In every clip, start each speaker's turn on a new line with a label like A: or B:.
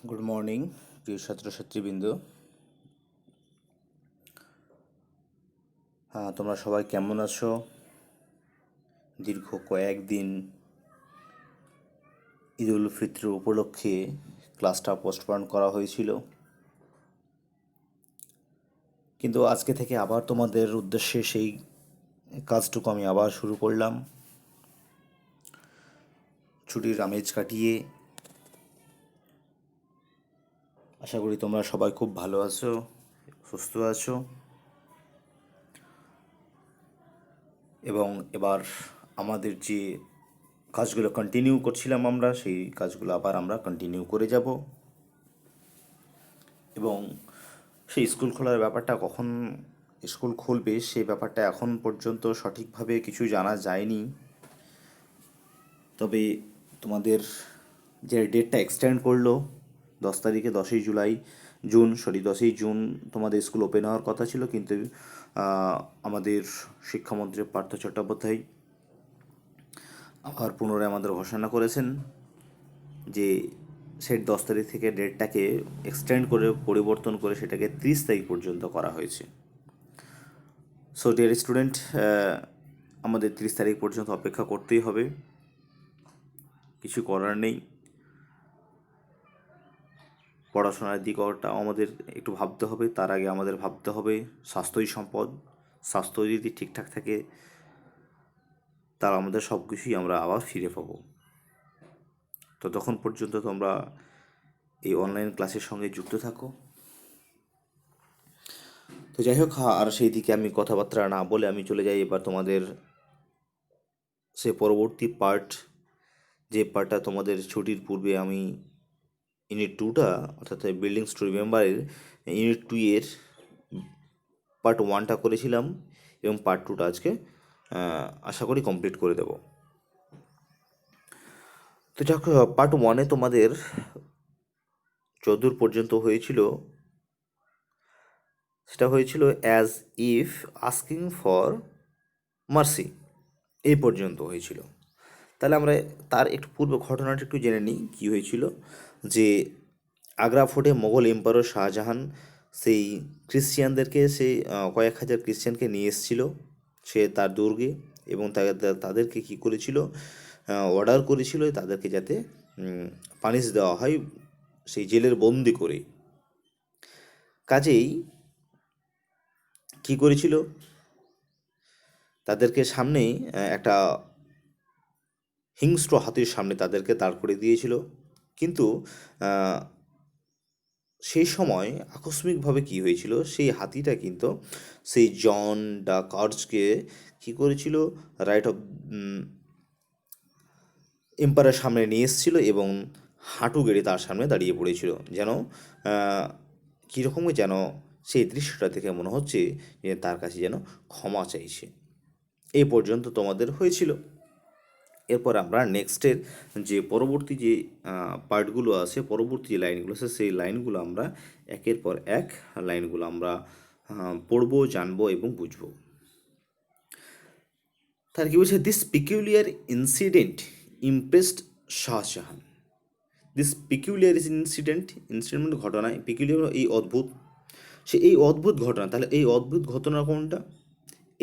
A: Good morning প্রিয় ছাত্রছাত্রীবৃন্দ। তোমরা সবাই কেমন আছো? দীর্ঘ কয়েকদিন ঈদ উল ফিত্র উপলক্ষে ক্লাসটা পোস্টপোন করা হয়েছিল, কিন্তু আজকে থেকে আবার তোমাদের উদ্দেশ্যে সেই কাজটুকু আমি আবার শুরু করলাম। ছুটির আমেজ কাটিয়ে আশা করি তোমরা সবাই খুব ভালো আছো, সুস্থ আছো, এবং এবার আমাদের যে কাজগুলো কন্টিনিউ করছিলাম আমরা সেই কাজগুলো আবার আমরা কন্টিনিউ করে যাব। এবং সেই স্কুল খোলার ব্যাপারটা কখন স্কুল খুলবে সেই ব্যাপারটা এখন পর্যন্ত সঠিকভাবে কিছু জানা যায়নি। তবে তোমাদের যে ডেটটা এক্সটেন্ড করলো 10 তারিখে, 10ই জুন তোমাদের স্কুল ওপেন হওয়ার কথা ছিল, কিন্তু আমাদের শিক্ষামন্ত্রী পার্থ চট্টোপাধ্যায় আবার পুনরায় আমাদের ঘোষণা করেছেন যে সেই 10 তারিখ থেকে ডেটটাকে এক্সটেন্ড করে পরিবর্তন করে সেটাকে 30 তারিখ পর্যন্ত করা হয়েছে। সো ডিয়ার স্টুডেন্ট, আমাদের 30 তারিখ পর্যন্ত অপেক্ষা করতেই হবে, কিছু করার নেই। পড়াশোনার দিকটাও আমাদের একটু ভাবতে হবে, তার আগে আমাদের ভাবতে হবে স্বাস্থ্যই সম্পদ। স্বাস্থ্য যদি ঠিকঠাক থাকে তার আমাদের সব কিছুই আমরা আবার ফিরে পাবো। ততক্ষণ পর্যন্ত তোমরা এই অনলাইন ক্লাসের সঙ্গে যুক্ত থাকো। তো যাই হোক, আর সেই দিকে আমি কথাবার্তা না বলে আমি চলে যাই এবার তোমাদের সে পরবর্তী পার্ট, যে পার্টটা তোমাদের ছুটির পূর্বে আমি ইউনিট 2টা অর্থাৎ বিল্ডিংস টু রিমেম্বারের ইউনিট 2 এর পার্ট 1টা করেছিলাম, এবং পার্ট 2টা আজকে আশা করি কমপ্লিট করে দেব। তো যাক, পার্ট 1-এ তোমাদের যতদূর পর্যন্ত হয়েছিল সেটা হয়েছিল as if asking for mercy, এই পর্যন্ত হয়েছিল। তাহলে আমরা তার একটু পূর্ব ঘটনাটা একটু জেনে নিই কী হয়েছিল। যে আগ্রা ফোর্টে মোগল এম্পায়ার শাহজাহান সেই ক্রিশ্চিয়ানদেরকে, সেই কয়েক হাজার ক্রিশ্চিয়ানকে নিয়ে এসেছিল সে তার দুর্গে, এবং তাদেরকে কী করেছিল, অর্ডার করেছিল তাদেরকে যাতে পানিশ দেওয়া হয় সেই জেলের বন্দি করে। কাজেই কী করেছিল, তাদেরকে সামনেই একটা হিংস্র হাতির সামনে তাদেরকে দাঁড় করে দিয়েছিল। কিন্তু সেই সময় আকস্মিকভাবে কী হয়েছিল, সেই হাতিটা কিন্তু সেই জন ডাক আর্চকে কী করেছিল, রাইট অফ এম্পায়ারের সামনে নিয়ে এসেছিল এবং হাঁটু গেড়ে তার সামনে দাঁড়িয়ে পড়েছিল, যেন কীরকম যেন সেই দৃশ্যটা দেখে মনে হচ্ছে যে তার কাছে যেন ক্ষমা চাইছে। এই পর্যন্ত তোমাদের হয়েছিল। এরপর আমরা নেক্সটের যে পরবর্তী যে পার্টগুলো আছে, পরবর্তী যে লাইনগুলো আছে, সেই লাইনগুলো আমরা একের পর এক লাইনগুলো আমরা পড়বো, জানবো এবং বুঝবো। তার কি বলছে, this peculiar incident impressed Shahjahan. This peculiar incident মানে ঘটনা, পিকুলিয়ার এই অদ্ভুত, এই অদ্ভুত ঘটনা। তাহলে এই অদ্ভুত ঘটনা কোনটা?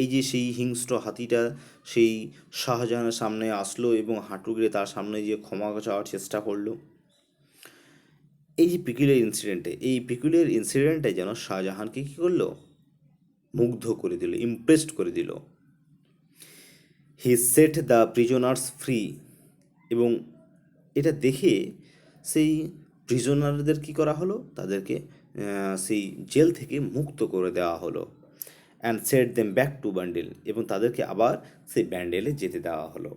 A: এই যে সেই হিংস্র হাতিটা সেই শাহজাহানের সামনে আসলো এবং হাঁটু গেড়ে তার সামনে যে ক্ষমা চাওয়ার চেষ্টা করলো, এই যে পিকুলিয়ার ইনসিডেন্টে যেন শাহজাহানকে কী করলো, মুগ্ধ করে দিল, ইমপ্রেসড করে দিল। He said the prisoners free, এবং এটা দেখে সেই প্রিজনারদের কী করা হলো, তাদেরকে সেই জেল থেকে মুক্ত করে দেওয়া হলো। And set them back to Bandel, এবং তাদেরকে আবার সেই ব্যান্ডেলে যেতে দেওয়া হলো।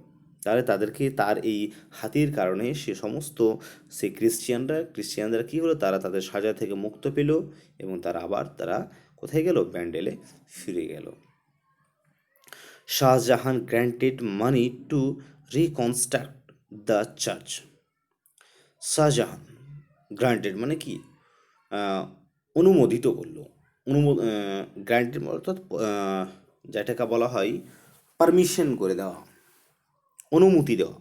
A: তাহলে তাদেরকে তার এই হাতির কারণে সে সমস্ত সেই ক্রিশ্চিয়ানরা কী হলো, তারা তাদের সাজা থেকে মুক্ত পেল এবং তারা কোথায় গেল, ব্যান্ডেলে ফিরে গেল। Shahjahan granted money to reconstruct the church. Shahjahan granted মানে কি, অনুমোদিত করলো, গ্রান্টেড অর্থাৎ যেটাকে বলা হয় পারমিশন করে দেওয়া, অনুমতি দেওয়া।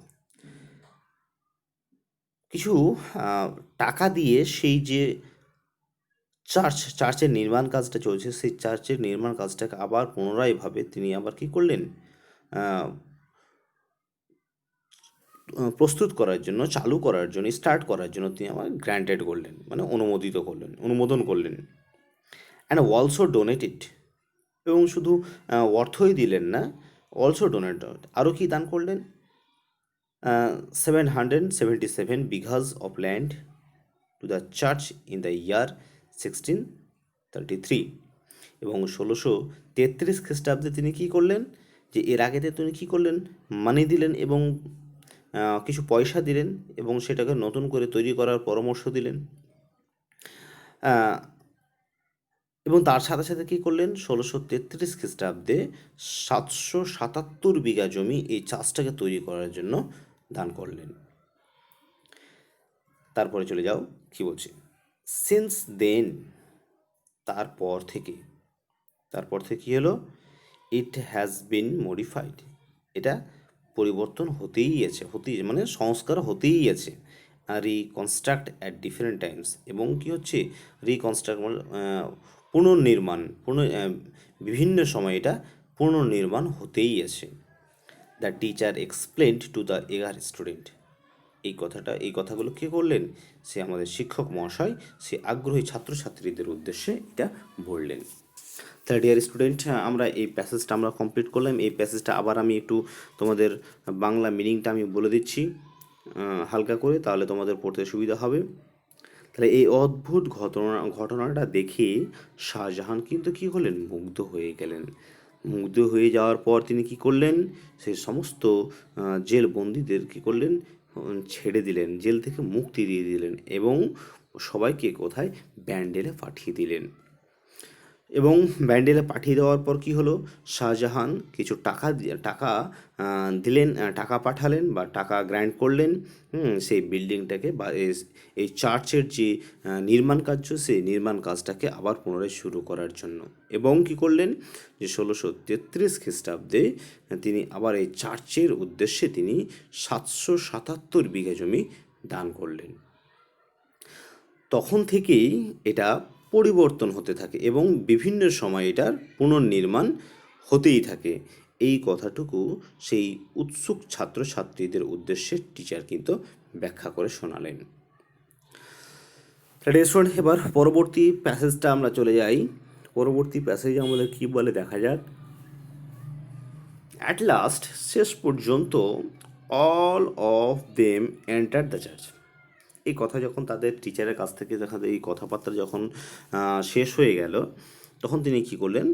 A: কিছু টাকা দিয়ে সেই যে চার্চের নির্মাণ কাজটা চলছে, সেই চার্চের নির্মাণ কাজটাকে আবার পুনরায়ভাবে তিনি আবার কি করলেন, আহ, প্রস্তুত করার জন্য, চালু করার জন্য, স্টার্ট করার জন্য তিনি আবার গ্র্যান্টেড করলেন, মানে অনুমোদন করলেন। অ্যান্ড অলসো ডোনেটেড, এবং শুধু অর্থই দিলেন না, অলসো ডোনেট, আরও কি দান করলেন, 777 bighas of land to the church in the year 1633। এবং 1633 খ্রিস্টাব্দে তিনি কী করলেন, যে এর আগেতে তিনি কী করলেন, মানি দিলেন এবং কিছু পয়সা দিলেন এবং সেটাকে নতুন করে তৈরি করার পরামর্শ দিলেন। এবং তার সাথে সাথে কী করলেন, 1633 খ্রিস্টাব্দে 777 বিঘা জমি এই চার্চটাকে তৈরি করার জন্য দান করলেন। তারপরে চলে যাও, কি বলছে, সিন্স দেন, তারপর থেকে কী হলো, ইট হ্যাজ বিন মডিফাইড, এটা পরিবর্তন হতেই মানে সংস্কার হতেই আছে, রিকনস্ট্রাক্ট অ্যাট ডিফারেন্ট টাইমস, এবং কি হচ্ছে, রিকনস্ট্রাক্ট বিভিন্ন সময় এটা পুনর্নির্মাণ হতেই আছে। The teacher explained to the এগার স্টুডেন্ট, এই কথাগুলো কে করলেন, সে আমাদের শিক্ষক মহাশয় সে আগ্রহী ছাত্রছাত্রীদের উদ্দেশ্যে এটা বললেন। তাহলে ডিয়ার স্টুডেন্ট, আমরা এই প্যাসেজটা আমরা কমপ্লিট করলাম। এই প্যাসেজটা আবার আমি একটু তোমাদের বাংলা মিনিংটা আমি বলে দিচ্ছি হালকা করে, তাহলে তোমাদের পড়তে সুবিধা হবে। তাহলে এই অদ্ভুত ঘটনাটা দেখে শাহজাহান কিন্তু কী হলেন, মুগ্ধ হয়ে গেলেন। মুগ্ধ হয়ে যাওয়ার পর তিনি কী করলেন, সেই সমস্ত জেল বন্দীদের কী করলেন, ছেড়ে দিলেন, জেল থেকে মুক্তি দিয়ে দিলেন এবং সবাইকে কোথায়, ব্যান্ডেলে পাঠিয়ে দিলেন। এবং ব্যান্ডেলে পাঠিয়ে দেওয়ার পর কী হলো, শাহজাহান কিছু টাকা পাঠালেন বা টাকা গ্র্যান্ট করলেন সেই বিল্ডিংটাকে বা এই চার্চের যে নির্মাণ কার্য, সেই নির্মাণ কাজটাকে আবার পুনরায় শুরু করার জন্য। এবং কি করলেন, যে 1633 খ্রিস্টাব্দে তিনি আবার এই চার্চের উদ্দেশ্যে তিনি 777 বিঘা জমি দান করলেন। তখন থেকেই এটা পরিবর্তন হতে থাকে এবং বিভিন্ন সময় এটার পুনর্নির্মাণ হতেই থাকে। এই কথাটুকু সেই উৎসুক ছাত্রছাত্রীদের উদ্দেশ্যে টিচার কিন্তু ব্যাখ্যা করে শোনালেন। স্টুডেন্ট, এবার পরবর্তী প্যাসেজটা আমরা চলে যাই। পরবর্তী প্যাসেজে আমাদের কী বলে দেখা যাক। অ্যাট লাস্ট, শেষ পর্যন্ত, all of them enter the church. এই কথা যখন তাদের টিচারের কাছ থেকে এই কথাবার্তা যখন শেষ হয়ে গেল, তখন তিনি কী করলেন,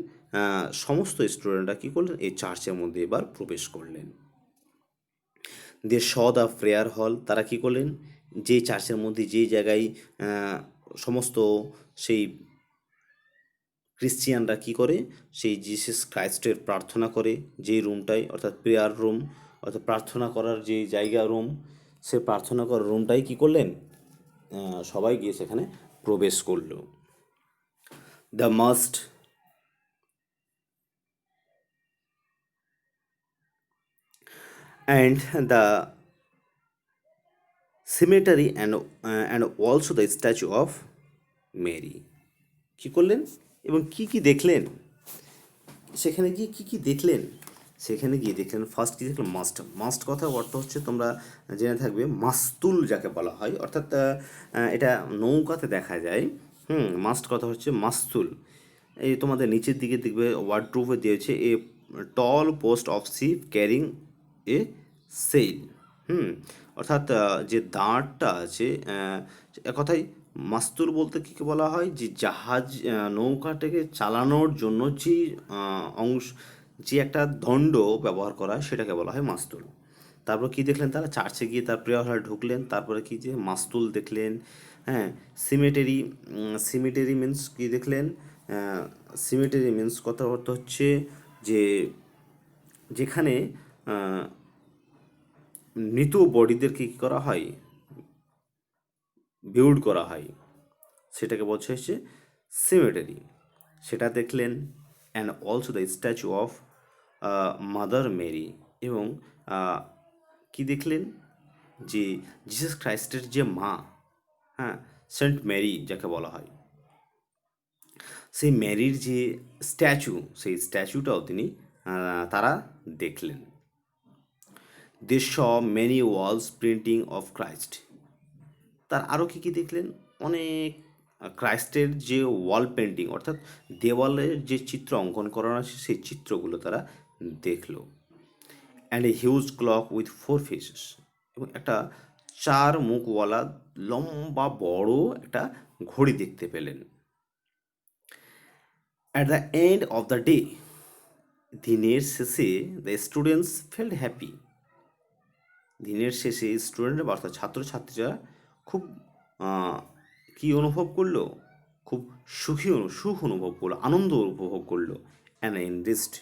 A: সমস্ত স্টুডেন্টরা কী করলেন, এই চার্চের মধ্যে এবার প্রবেশ করলেন। দে শ দ্য প্রেয়ার হল, তারা কী করলেন, যে চার্চের মধ্যে যে জায়গায় সমস্ত সেই ক্রিশ্চিয়ানরা কী করে, সেই জিসাস ক্রাইস্টের প্রার্থনা করে যেই রুমটাই, অর্থাৎ প্রেয়ার রুম, অর্থাৎ প্রার্থনা করার যে জায়গা, রুম, সে প্রার্থনা করার রুমটাই কী করলেন, সবাই গিয়ে সেখানে প্রবেশ করল। The mast and the cemetery and also the statue of Mary. কী করলেন এবং কি কি দেখলেন, সেখানে গিয়ে কি কি দেখলেন, সেখানে গিয়ে দেখলেন, ফার্স্ট কী দেখলেন, মাস্ট কথার অর্থ হচ্ছে, তোমরা জেনে থাকবে, মাস্তুল যাকে বলা হয়, অর্থাৎ এটা নৌকাতে দেখা যায়। মাস্ট কথা হচ্ছে মাস্তুল। এই তোমাদের নিচের দিকে দেখবে ওয়ার্ডরোবে দিয়েছে, a tall post of ship carrying a sail. অর্থাৎ যে দাঁড়টা আছে, কথায় মাস্তুল বলতে কী বলা হয়, যে জাহাজ, নৌকাটাকে চালানোর জন্য যে অংশ, যে একটা দণ্ড ব্যবহার করা হয় সেটাকে বলা হয় মাস্তুল। তারপর কি দেখলেন, তারা চার্চে গিয়ে তার প্রেয়ার হলে ঢুকলেন, তারপরে কি যে মাস্তুল দেখলেন। হ্যাঁ, সিমেটারি মিন্স কি দেখলেন, সিমেটারি মিন্স কথা অর্থ হচ্ছে যে যেখানে মৃত বডিদেরকে কী করা হয়, বিউড করা হয়, সেটাকে বলছে হচ্ছে সিমেটারি, সেটা দেখলেন। And also the statue of Mother Mary, এবং কি দেখলেন, যে জিসাস খ্রাইস্টের যে মা, হ্যাঁ, সেন্ট মেরি যাকে বলা হয়, সেই মেরির যে স্ট্যাচু, সেই স্ট্যাচুটাও তারা দেখলেন। They saw many walls printing of Christ. তার আরও কী কী দেখলেন? অনেক ক্রাইস্টের যে ওয়াল পেন্টিং, অর্থাৎ দেওয়ালের যে চিত্র অঙ্কন করানো আছে সেই চিত্রগুলো তারা দেখলো। And a huge clock with four faces, এবং একটা চার মুখওয়ালা লম্বা বড় একটা ঘড়ি দেখতে পেলেন। At the end of the day, দিনের শেষে দ্য স্টুডেন্টস ফেল্ট হ্যাপি। দিনের শেষে স্টুডেন্টরা অর্থাৎ ছাত্রছাত্রীরা খুব কী অনুভব করলো? খুব সুখ অনুভব করলো, আনন্দ উপভোগ করলো। অ্যান্ড এনরিস্ট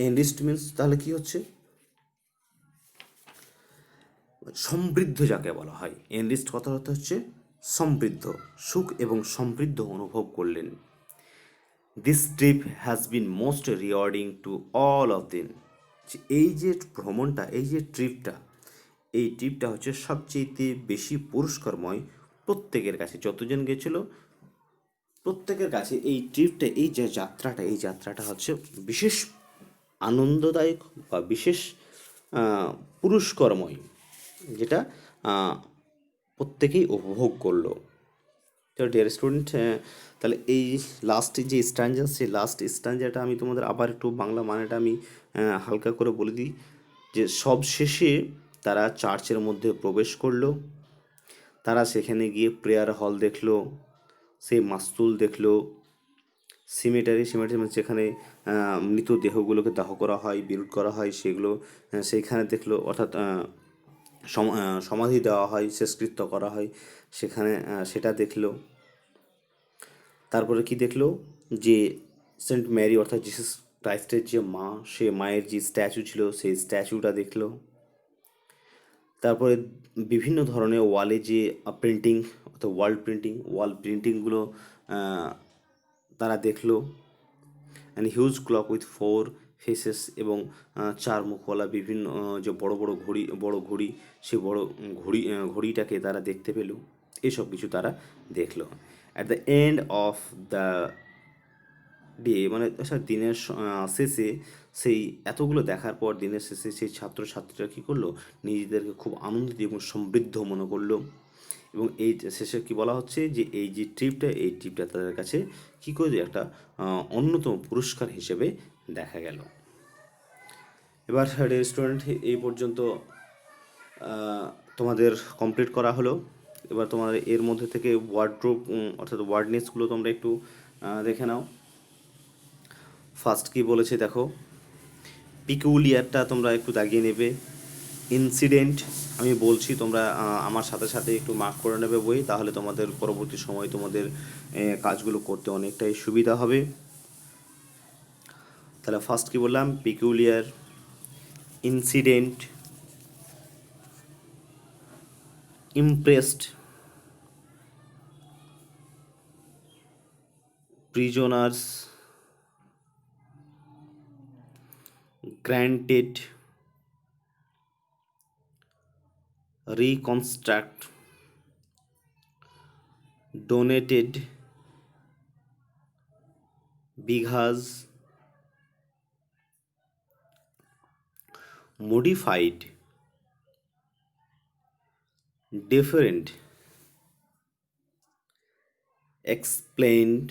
A: এনরিস্ট মিন্স তাহলে কি হচ্ছে? সমৃদ্ধ যাকে বলা হয়, এনরিস্ট কথার অর্থ হচ্ছে সমৃদ্ধ, সুখ এবং সমৃদ্ধ অনুভব করলেন। This trip has been most rewarding to all of them. এই যে ভ্রমণটা, এই যে ট্রিপটা হচ্ছে সবচেয়ে বেশি পুরস্কারময় প্রত্যেকের কাছে, যতজন গেছিল প্রত্যেকের কাছে এই ট্রিপটা, এই যাত্রাটা হচ্ছে বিশেষ আনন্দদায়ক বা বিশেষ পুরস্কারময়, যেটা প্রত্যেকেই উপভোগ করলো। তো ডিয়ার স্টুডেন্ট, তাহলে এই লাস্ট স্ট্যাঞ্জাটা আমি তোমাদের আবার একটু বাংলা মানেটা আমি হালকা করে বলে দিই, যে সব শেষে তারা চার্চের মধ্যে প্রবেশ করলো। তারা সেখানে গিয়ে প্রেয়ার হল দেখলো, সেই মাস্তুল দেখলো, সিমেটারি মানে যেখানে মৃতদেহগুলোকে দাহ করা হয়, বিরূট করা হয়, সেগুলো সেইখানে দেখলো, অর্থাৎ সমাধি দেওয়া হয়, শেষকৃত্য করা হয়, সেখানে সেটা দেখলো। তারপরে কি দেখলো? যে সেন্ট মেরি অর্থাৎ জিসাস ক্রাইস্টের যে মা, সে মায়ের যে স্ট্যাচু ছিল সেই স্ট্যাচুটা দেখলো। তারপরে বিভিন্ন ধরনের ওয়ালে যে প্রিন্টিং, অর্থাৎ ওয়াল প্রিন্টিংগুলো তারা দেখলো। And huge clock with four faces, এবং চার মুখওয়ালা বিভিন্ন যে বড় ঘড়ি, সে ঘড়িটাকে তারা দেখতে পেল। এসব কিছু তারা দেখলো। At the end of the day, মানে দিনের শেষে, সেই এতগুলো দেখার পর দিনের শেষে সেই ছাত্রছাত্রীরা কী করলো? নিজেদেরকে খুব আনন্দিত এবং সমৃদ্ধ মনে করলো। এবং এই শেষে কি বলা হচ্ছে, যে এই যে ট্রিপটা তাদের কাছে কী করে একটা অন্যতম পুরস্কার হিসেবে দেখা গেল। এবার রেস্টুরেন্ট এই পর্যন্ত তোমাদের কমপ্লিট করা হলো। এবার তোমাদের এর মধ্যে থেকে অর্থাৎ ওয়ার্ডনেসগুলো তোমরা একটু দেখে নাও। ফার্স্ট কি বলেছে দেখো, পিকুলিয়ারটা তোমরা একটু দাগিয়ে নেবে। ইনসিডেন্ট আমি বলছি, তোমরা আমার সাথে সাথে একটু মার্ক করে নেবে বই, তাহলে তোমাদের পরবর্তী সময় তোমাদের কাজগুলো করতে অনেকটাই সুবিধা হবে। তাহলে ফার্স্ট কি বললাম? Peculiar, incident, impressed, prisoners, granted, reconstruct, donated, বিঘাস, modified, different, explained,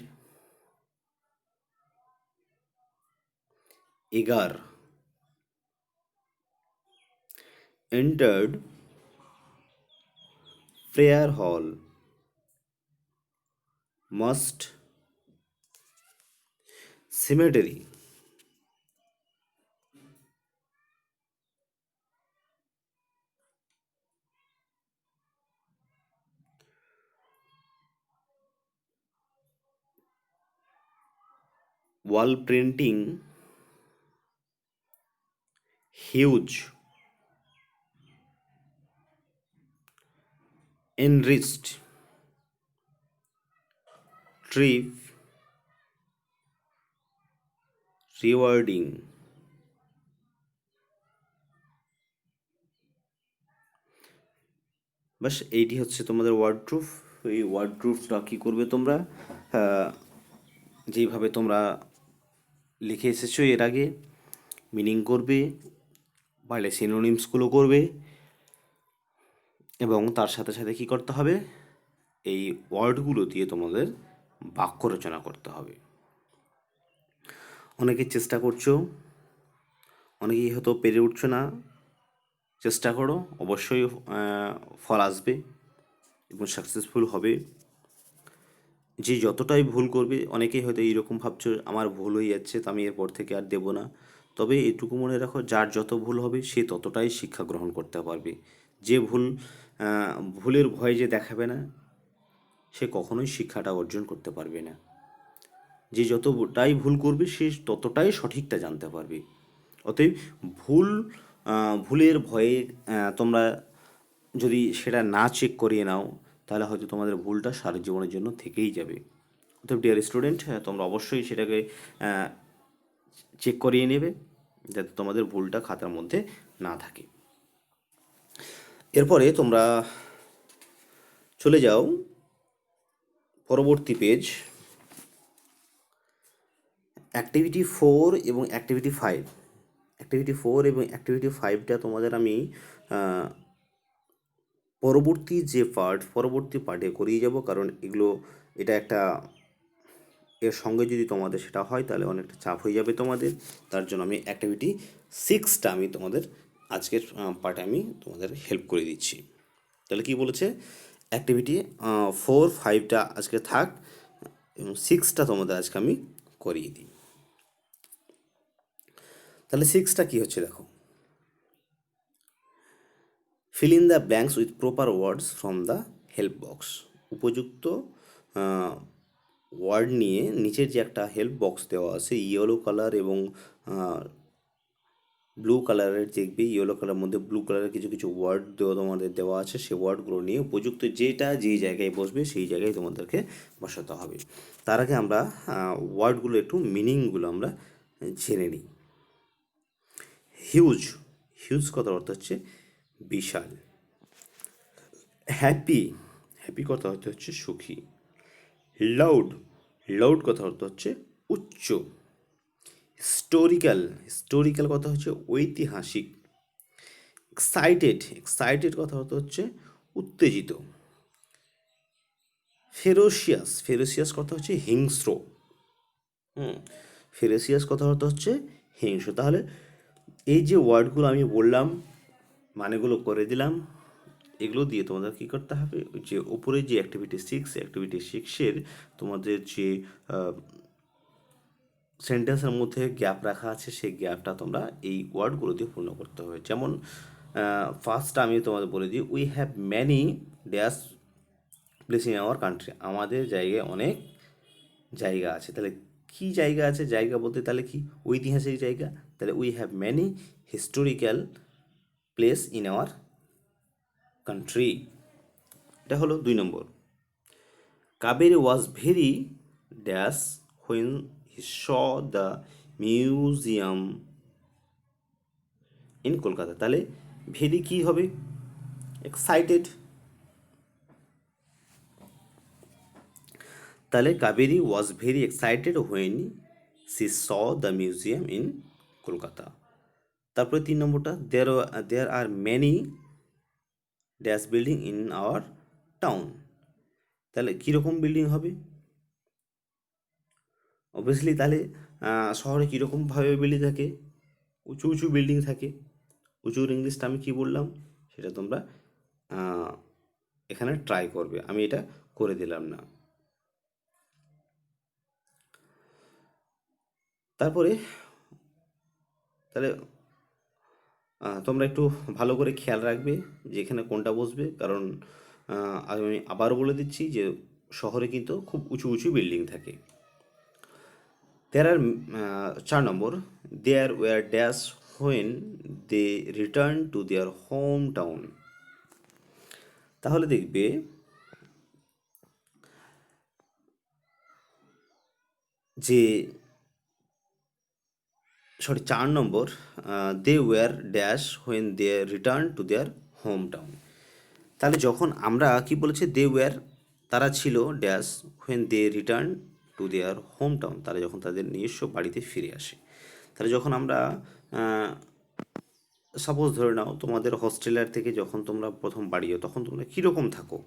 A: eager, entered, prayer hall, must, cemetery, wall printing, huge, enriched, trip, rewarding, বাস এইটি হচ্ছে তোমাদের ওয়ার্ডপ্রুফ। এই ওয়ার্ডপ্রুফটা কী করবে তোমরা, আহ, যেইভাবে তোমরা লিখে এসেছো এর আগে মিনিং করবে, পারলে সিনোনিমসগুলো করবে, এবং তার সাথে সাথে কী করতে হবে, এই ওয়ার্ডগুলো দিয়ে তোমাদের বাক্য রচনা করতে হবে। অনেকে চেষ্টা করছো, অনেকেই হয়তো পেরে উঠছো না। চেষ্টা করো, অবশ্যই ফল আসবে এবং সাকসেসফুল হবে। যে যতটাই ভুল করবে, অনেকেই হয়তো এইরকম ভাবছো আমার ভুল হয়ে যাচ্ছে তো আমি এরপর থেকে আর দেবো না। তবে এটুকু মনে রাখো, যার যত ভুল হবে সে ততটাই শিক্ষা গ্রহণ করতে পারবে। যে ভুলের ভয় যে দেখাবে না, সে কখনোই শিক্ষাটা অর্জন করতে পারবে না। যে যতটাই ভুল করবে সে ততটাই সঠিকটা জানতে পারবে। অতএব ভুল ভুলের ভয়ে তোমরা যদি সেটা না চেক করিয়ে নাও, তাহলে হয়তো তোমাদের ভুলটা সারা জীবনের জন্য থেকেই যাবে। অতএব ডিয়ার স্টুডেন্ট, তোমরা অবশ্যই সেটাকে চেক করিয়ে নেবে, যাতে তোমাদের ভুলটা খাতার মধ্যে না থাকে। এরপরে তোমরা চলে যাও পরবর্তী পেজ, অ্যাক্টিভিটি 4 এবং অ্যাক্টিভিটি 5। অ্যাক্টিভিটি 4 এবং অ্যাক্টিভিটি 5টা তোমাদের আমি পরবর্তী পার্টে করিয়ে যাব, কারণ এটা একটা এর সঙ্গে যদি তোমাদের সেটা হয় তাহলে অনেকটা চাপ হয়ে যাবে তোমাদের। তার জন্য আমি অ্যাক্টিভিটি 6টা আমি তোমাদের আজকের পার্টে আমি তোমাদের হেল্প করে দিচ্ছি। তাহলে কি বলেছে, অ্যাক্টিভিটি 4-5টা আজকে থাক এবং 6টা তোমাদের আজকে আমি করিয়ে দিই। তাহলে 6টা কী হচ্ছে দেখো, fill in the blanks with proper words from the help box. উপযুক্ত ওয়ার্ড নিয়ে নিচের যে একটা হেল্প বক্স দেওয়া আছে, ইয়েলো কালার এবং ব্লু কালারের, দেখবে ইয়েলো কালার মধ্যে ব্লু কালারের কিছু কিছু ওয়ার্ড তোমাদের দেওয়া আছে। সেই ওয়ার্ডগুলো নিয়ে উপযুক্ত যেটা যেই জায়গায় বসবে সেই জায়গায় তোমাদেরকে বসাতে হবে। তার আগে আমরা ওয়ার্ডগুলো একটু মিনিংগুলো আমরা জেনে নিই। হিউজ, হিউজ কথার অর্থ হচ্ছে বিশাল। হ্যাপি, হ্যাপি কথা অর্থ হচ্ছে সুখী। লাউড, লাউড কথা অর্থ হচ্ছে উচ্চ। হিস্টোরিক্যাল, হিস্টোরিক্যাল কথা হচ্ছে ঐতিহাসিক। এক্সাইটেড, এক্সাইটেড কথা অর্থ হচ্ছে উত্তেজিত। ফেরোসিয়াস, ফেরোসিয়াস কথা হচ্ছে হিংস্র। ফেরোসিয়াস কথা অর্থ হচ্ছে হিংস্র। তাহলে এই যে ওয়ার্ডগুলো আমি বললাম, মানেগুলো করে দিলাম, এগুলো দিয়ে তোমাদের কী করতে হবে, যে ওপরে যে অ্যাক্টিভিটি 6, অ্যাক্টিভিটি 6-এর তোমাদের যে সেন্টেন্সের মধ্যে গ্যাপ রাখা আছে সেই গ্যাপটা তোমরা এই ওয়ার্ডগুলো দিয়ে পূর্ণ করতে হবে। যেমন ফার্স্টটা আমি তোমাদের বলে দিই, we have many dash place in our country. আমাদের জায়গায় অনেক জায়গা আছে। তাহলে কি জায়গা আছে, জায়গা বলতে তাহলে কি, ঐতিহাসিক জায়গা। তাহলে we have many historical place in our country. এটা হলো 2 নম্বর। Kaveri was very dash when he saw the museum in Kolkata. তাহলে ভেরি কি হবে, এক্সাইটেড। তাহলে Kaveri was very excited when she saw the museum in Kolkata. তারপরে 3 নম্বরটা, there are many dash building in our town. তাহলে কীরকম বিল্ডিং হবে, অবভিয়াসলি তাহলে শহরে কীরকমভাবে বিল্ডিং থাকে, উঁচু উঁচু বিল্ডিং থাকে। উঁচুর ইংলিশটা আমি কী বললাম সেটা তোমরা এখানে ট্রাই করবে, আমি এটা করে দিলাম না। তারপরে তাহলে তোমরা একটু ভালো করে খেয়াল রাখবে যে এখানে কোনটা বসবে, কারণ আমি আবারও বলে দিচ্ছি যে শহরে কিন্তু খুব উঁচু উঁচু বিল্ডিং থাকে। দেয়ার আর 4 নম্বর, there were dash when they return to their home town. তাহলে দেখবে যে 4 নম্বর, they were dash when they return to their home town. তাহলে যখন আমরা কি বলেছে, দে ওয়্যার, তারা ছিল dash when they return to their home town, তারা যখন তাদের নিজস্ব বাড়িতে ফিরে আসে। তাহলে যখন আমরা সাপোজ ধরে নাও তোমাদের হস্টেলার থেকে যখন তোমরা প্রথম বাড়ি যাও, তখন তোমরা কীরকম থাকো?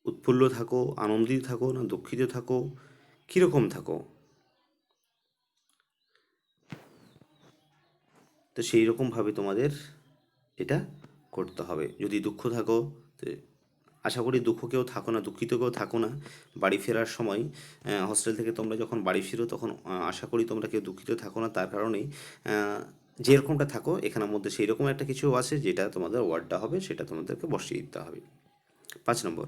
A: উৎফুল্ল থাকো, আনন্দিত থাকো, না দুঃখিত থাকো, কীরকম থাকো? তো সেই রকমভাবে তোমাদের এটা করতে হবে। যদি দুঃখ থাকো, তো আশা করি দুঃখ কেউ থাকো না, দুঃখিত কেউ থাকো না। বাড়ি ফেরার সময় হস্টেল থেকে তোমরা যখন বাড়ি ফিরো, তখন আশা করি তোমরা কেউ দুঃখিত থাকো না। তার কারণেই যেরকমটা থাকো এখানের মধ্যে সেই রকম একটা কিছু আছে, যেটা তোমাদের ওয়ার্ডটা হবে, সেটা তোমাদেরকে বসিয়ে দিতে হবে। 5 নম্বর,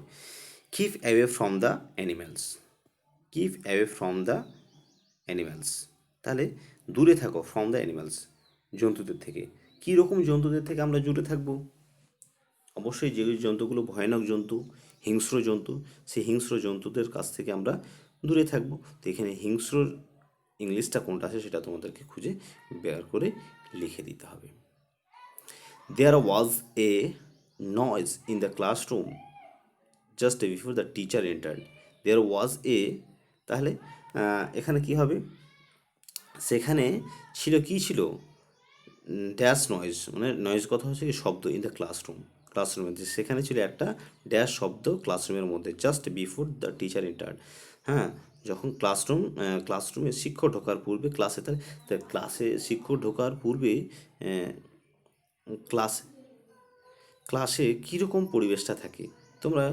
A: keep away from the animals. Keep away from the animals, তাহলে দূরে থাকো, ফ্রম দ্য অ্যানিম্যালস, জন্তুদের থেকে। কী রকম জন্তুদের থেকে আমরা দূরে থাকবো? অবশ্যই যে জন্তুগুলো ভয়ানক জন্তু, হিংস্র জন্তু, সেই হিংস্র জন্তুদের কাছ থেকে আমরা দূরে থাকবো। তো এখানে হিংস্রর ইংলিশটা কোনটা আছে সেটা তোমাদেরকে খুঁজে বের করে লিখে দিতে হবে। There was a noise in the classroom just before the teacher entered. There was a, তাহলে এখানে কি হবে? সেখানে ছিল, কি ছিল? ড্যাশ নয়েজ, মানে নয়েজ কথা হচ্ছে কি শব্দ, ইন দ্য ক্লাসরুম, ক্লাসরুমের, সেখানে ছিল একটা ড্যাশ শব্দ ক্লাসরুমের মধ্যে, just before the teacher entered. হ্যাঁ, যখন ক্লাসরুমে শিক্ষক ঢোকার পূর্বে, ক্লাসে, তাহলে ক্লাসে শিক্ষক ঢোকার পূর্বে ক্লাস ক্লাসে কীরকম পরিবেশটা থাকে তোমরা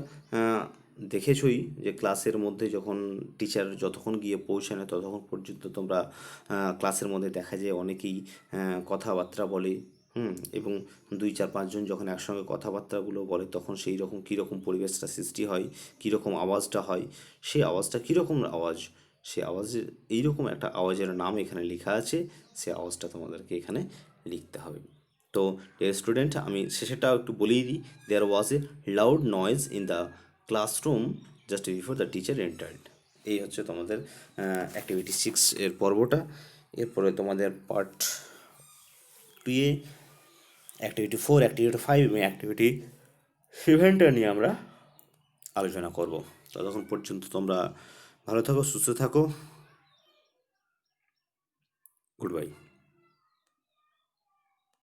A: দেখেছই, যে ক্লাসের মধ্যে যখন টিচার যতক্ষণ গিয়ে পৌঁছানো ততক্ষণ পর্যন্ত তোমরা ক্লাসের মধ্যে দেখা যায় অনেকেই কথাবার্তা বলে, এবং 2 4 5 জন যখন একসঙ্গে কথাবার্তাগুলো বলে, তখন সেই রকম কীরকম পরিবেশটা সৃষ্টি হয়, কীরকম আওয়াজটা হয়, সেই আওয়াজটা কীরকম আওয়াজ, সেই আওয়াজের এইরকম একটা আওয়াজের নাম এখানে লেখা আছে, সেই আওয়াজটা তোমাদেরকে এখানে লিখতে হবে। তো স্টুডেন্ট, আমি শেষেরটাও একটু বলেই দিই। There was a loud noise in the classroom just before the teacher entered. এই হচ্ছে তোমাদের অ্যাক্টিভিটি 6 এর পর্বটা। এরপরে তোমাদের পার্ট 2 এ অ্যাক্টিভিটি 4, অ্যাক্টিভিটি 5 এবং অ্যাক্টিভিটি 7টা নিয়ে আমরা আলোচনা করব। ততক্ষণ পর্যন্ত তোমরা ভালো থাকো, সুস্থ থাকো। Good bye.